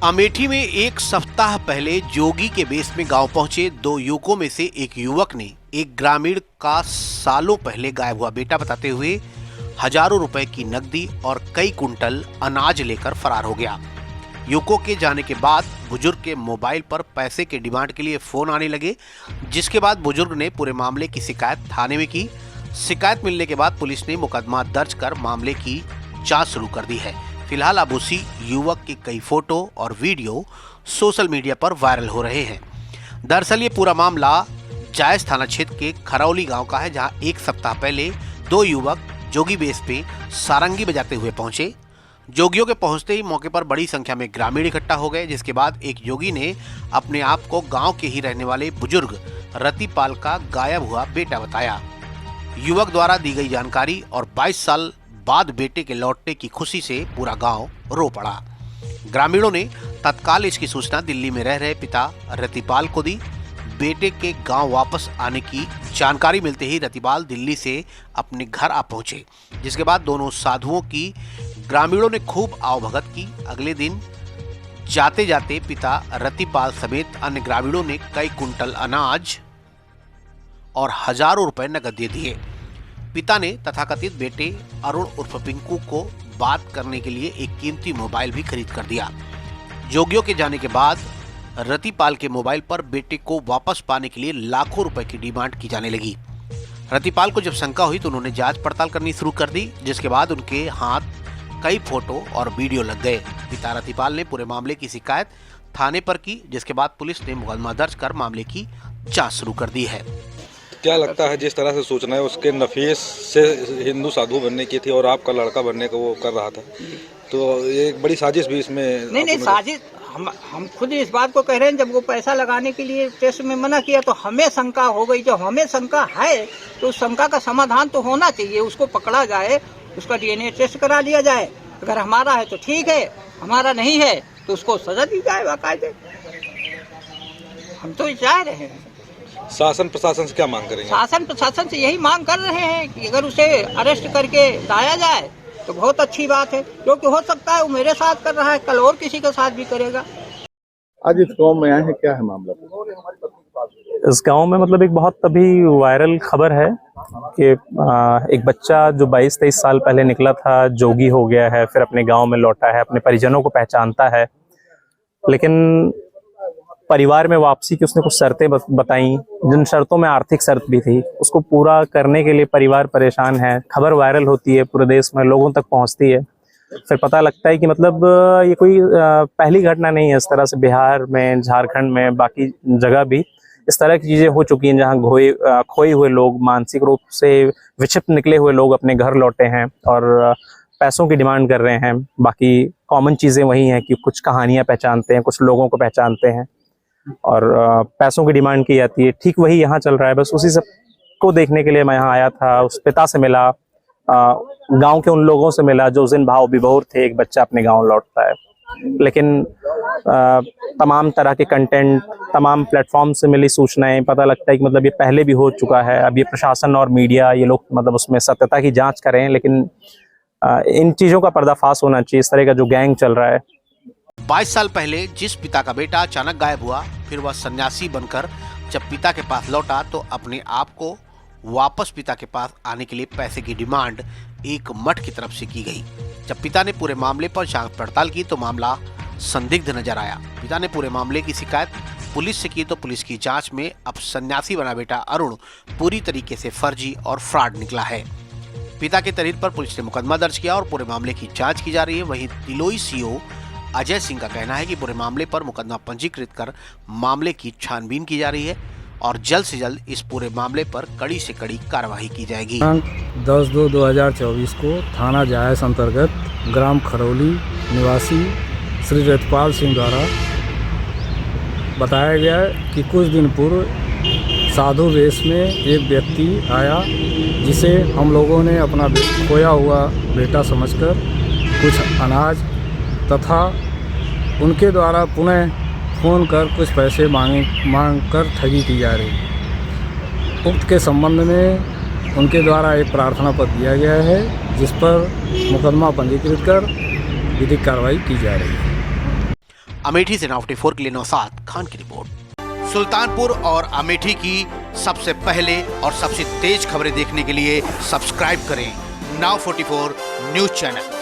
अमेठी में एक सप्ताह पहले जोगी के बेस में गांव पहुंचे दो युवकों में से एक युवक ने एक ग्रामीण का सालों पहले गायब हुआ बेटा बताते हुए हजारों रुपए की नकदी और कई कुंटल अनाज लेकर फरार हो गया। युवकों के जाने के बाद बुजुर्ग के मोबाइल पर पैसे के डिमांड के लिए फोन आने लगे, जिसके बाद बुजुर्ग ने पूरे मामले की शिकायत थाने में की। शिकायत मिलने के बाद पुलिस ने मुकदमा दर्ज कर मामले की जांच शुरू कर दी है। फिलहाल अब उसी युवक के कई फोटो और वीडियो सोशल मीडिया पर वायरल हो रहे हैं। दरअसल ये पूरा मामला जायस थाना क्षेत्र के खरौली गांव का है, जहां एक सप्ताह पहले दो युवक जोगी बेस पे सारंगी बजाते हुए पहुंचे। जोगियों के पहुंचते ही मौके पर बड़ी संख्या में ग्रामीण इकट्ठा हो गए, जिसके बाद एक जोगी ने अपने आप को गांव के ही रहने वाले बुजुर्ग रतिपाल का गायब हुआ बेटा बताया। युवक द्वारा दी गई जानकारी और 22 साल बाद बेटे के लौटने की खुशी से पूरा गांव रो पड़ा। ग्रामीणों ने तत्काल इसकी सूचना दिल्ली में रह रहे पिता रतिपाल को दी। बेटे के गांव वापस आने की जानकारी मिलते ही रतिपाल दिल्ली से अपने घर आ पहुंचे, जिसके बाद दोनों साधुओं की ग्रामीणों ने खूब आवभगत की। अगले दिन जाते जाते पिता रतिपाल समेत अन्य ग्रामीणों ने कई कुंटल अनाज और हजारों रुपए नकद दे दिए। पिता ने तथाकथित बेटे अरुण उर्फ पिंकू को बात करने के लिए एक कीमती मोबाइल भी खरीद कर दिया। जोगियों के जाने के बाद रतिपाल के मोबाइल पर बेटे को वापस पाने के लिए लाखों रुपए की डिमांड की जाने लगी। रतिपाल को जब शंका हुई तो उन्होंने जांच पड़ताल करनी शुरू कर दी, जिसके बाद उनके हाथ कई फोटो और वीडियो लग गए। पिता रतिपाल ने पूरे मामले की शिकायत थाने पर की, जिसके बाद पुलिस ने मुकदमा दर्ज कर मामले की जांच शुरू कर दी है। क्या लगता है जिस तरह से सूचना है उसके नफीस से हिंदू साधु बनने की थी और आपका लड़का बनने का वो कर रहा था, तो ये एक बड़ी साजिश भी इसमें नहीं साजिश हम खुद इस बात को कह रहे हैं। जब वो पैसा लगाने के लिए टेस्ट में मना किया तो हमें शंका हो गई। जब हमें शंका है तो उस शंका का समाधान तो होना चाहिए, उसको पकड़ा जाए, उसका DNA टेस्ट करा लिया जाए। अगर हमारा है तो ठीक है, हमारा नहीं है तो उसको सजा दी जाए बाकायदे। हम तो चाह रहे हैं। शासन प्रशासन से क्या मांग करेंगे? शासन प्रशासन से यही मांग कर रहे हैं कि अगर उसे अरेस्ट करके लाया जाए तो बहुत अच्छी बात है, क्योंकि हो सकता है वो मेरे साथ कर रहा है, कल और किसी के साथ भी करेगा। आज इस गाँव में आए हैं, क्या है मामला? इस गांव में मतलब एक बहुत अभी वायरल खबर है कि एक बच्चा जो 22-23 साल पहले निकला था जोगी हो गया है, फिर अपने गांव में लौटा है, अपने परिजनों को पहचानता है, लेकिन परिवार में वापसी की उसने कुछ शर्तें बताई, जिन शर्तों में आर्थिक शर्त भी थी, उसको पूरा करने के लिए परिवार परेशान है। खबर वायरल होती है, पूरे देश में लोगों तक पहुंचती है, फिर पता लगता है कि मतलब ये कोई पहली घटना नहीं है। इस तरह से बिहार में, झारखंड में, बाकी जगह भी इस तरह की चीजें हो चुकी हैं, जहां खोए हुए लोग, मानसिक रूप से विक्षिप्त निकले हुए लोग अपने घर लौटे हैं और पैसों की डिमांड कर रहे हैं। बाकी कॉमन चीजें वही हैं कि कुछ कहानियां पहचानते हैं, कुछ लोगों को पहचानते हैं और पैसों की डिमांड की जाती है। ठीक वही यहाँ चल रहा है। बस उसी सब को देखने के लिए मैं यहाँ आया था। उस पिता से मिला, गांव के उन लोगों से मिला जो उस दिन भाव विभोर थे, एक बच्चा अपने गांव लौटता है। लेकिन तमाम तरह के कंटेंट, तमाम प्लेटफॉर्म से मिली सूचनाएं, पता लगता है कि मतलब ये पहले भी हो चुका है। अब ये प्रशासन और मीडिया, ये लोग मतलब उसमें सत्यता की जांच करें, लेकिन इन चीजों का पर्दाफाश होना चाहिए। इस तरह का जो गैंग चल रहा है। 22 साल पहले जिस पिता का बेटा अचानक गायब हुआ, फिर वह सन्यासी बनकर जब पिता के पास लौटा तो अपने आप को वापस पिता के पास आने के लिए पैसे की डिमांड एक मठ की तरफ से की गई। जब पिता ने पूरे मामले पर जांच पड़ताल की तो मामला संदिग्ध नजर आया। पिता ने पूरे मामले की शिकायत पुलिस से की तो पुलिस की जांच में अब सन्यासी बना बेटा अरुण पूरी तरीके से फर्जी और फ्रॉड निकला है। पिता के तहरीर पर पुलिस ने मुकदमा दर्ज किया और पूरे मामले की जांच की जा रही है। वहीं तिलोई सीओ अजय सिंह का कहना है कि पूरे मामले पर मुकदमा पंजीकृत कर मामले की छानबीन की जा रही है और जल्द से जल्द इस पूरे मामले पर कड़ी से कड़ी कार्रवाई की जाएगी। 10/2/2024 को थाना जायस अंतर्गत ग्राम खरौली निवासी श्री रतिपाल सिंह द्वारा बताया गया कि कुछ दिन पूर्व साधु वेश में एक व्यक्ति आया, जिसे हम लोगों ने अपना खोया हुआ बेटा समझकर कुछ अनाज तथा उनके द्वारा पुनः फ़ोन कर कुछ पैसे मांग कर ठगी की जा रही। उक्त के संबंध में उनके द्वारा एक प्रार्थना पत्र दिया गया है, जिस पर मुकदमा पंजीकृत कर विधिक कार्रवाई की जा रही है। अमेठी से Now 44 के लिए नौशाद खान की रिपोर्ट। सुल्तानपुर और अमेठी की सबसे पहले और सबसे तेज खबरें देखने के लिए सब्सक्राइब करें Now 44 न्यूज चैनल।